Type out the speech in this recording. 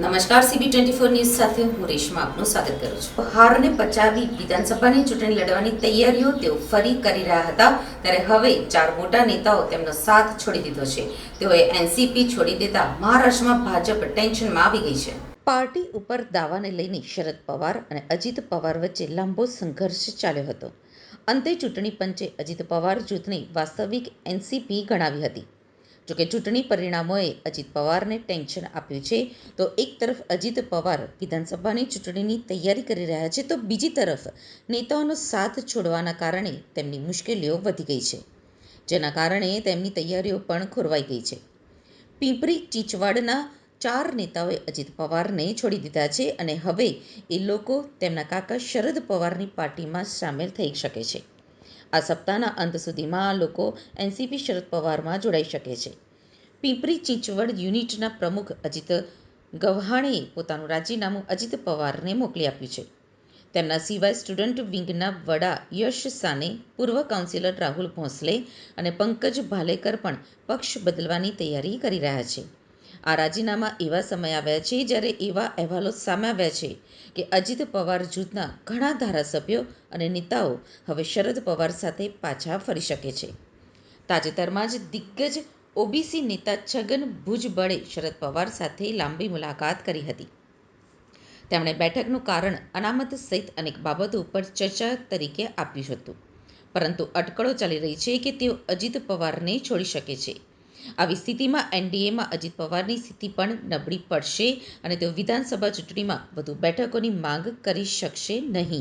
નમસ્કાર, CB24 news સાથે હું રેશમા આપનું સ્વાગત કરું છું. હારને પચાવી વિધાનસભાની ચૂંટણી લડવાની તૈયારીઓ તેઓ ફરી કરી રહ્યા હતા, ત્યારે હવે ચાર મોટા નેતાઓ તેમનો સાથ છોડી દીધો છે. તેઓએ એનસીપી છોડી દેતા મહારાષ્ટ્રમાં ભાજપ ટેન્શનમાં આવી ગઈ છે. પાર્ટી ઉપર દાવાને લઈને શરદ પવાર અને અજીત પવાર વચ્ચે લાંબો સંઘર્ષ ચાલ્યો હતો. અંતે ચૂંટણી પંચે અજીત પવાર જૂથને વાસ્તવિક એનસીપી ગણાવી હતી. જોકે ચૂંટણી પરિણામોએ અજીત પવારને ટેન્શન આપ્યું છે. તો એક તરફ અજીત પવાર વિધાનસભાની ચૂંટણીની તૈયારી કરી રહ્યા છે, તો બીજી તરફ નેતાઓનો સાથ છોડવાના કારણે તેમની મુશ્કેલીઓ વધી ગઈ છે, જેના કારણે તેમની તૈયારીઓ પણ ખોરવાઈ ગઈ છે. પિંપરી ચીચવાડના ચાર નેતાઓએ અજીત પવારને છોડી દીધા છે અને હવે એ લોકો તેમના કાકા શરદ પવારની પાર્ટીમાં સામેલ થઈ શકે છે. આ સપ્તાહના અંત સુધીમાં લોકો એનસીપી શરદ પવારમાં જોડાઈ શકે છે. પિંપરી ચીંચવડ યુનિટના પ્રમુખ અજીત ગવ્હાણેએ પોતાનું રાજીનામું અજીત પવારને મોકલી આપ્યું છે. તેમના સિવાય સ્ટુડન્ટ વિંગના વડા યશ સાને, પૂર્વ કાઉન્સિલર રાહુલ ભોંસલે અને પંકજ ભાલેકર પણ પક્ષ બદલવાની તૈયારી કરી રહ્યા છે. આ રાજીનામા એવા સમયે આવ્યા છે જ્યારે એવા અહેવાલો સામે આવ્યા છે કે અજીત પવાર જૂથના ઘણા ધારાસભ્યો અને નેતાઓ હવે શરદ પવાર સાથે પાછા ફરી શકે છે. તાજેતરમાં જ દિગ્ગજ ઓબીસી નેતા છગન ભુજબળે શરદ પવાર સાથે લાંબી મુલાકાત કરી હતી. તેમણે બેઠકનું કારણ અનામત સહિત અનેક બાબતો ઉપર ચર્ચા તરીકે આપ્યું હતું, પરંતુ અટકળો ચાલી રહી છે કે તેઓ અજીત પવારને છોડી શકે છે. આવી સ્થિતિમાં એનડીએમાં અજીત પવારની સ્થિતિ પણ નબળી પડશે અને તેઓ વિધાનસભા ચૂંટણીમાં વધુ બેઠકોની માંગ કરી શકશે નહીં.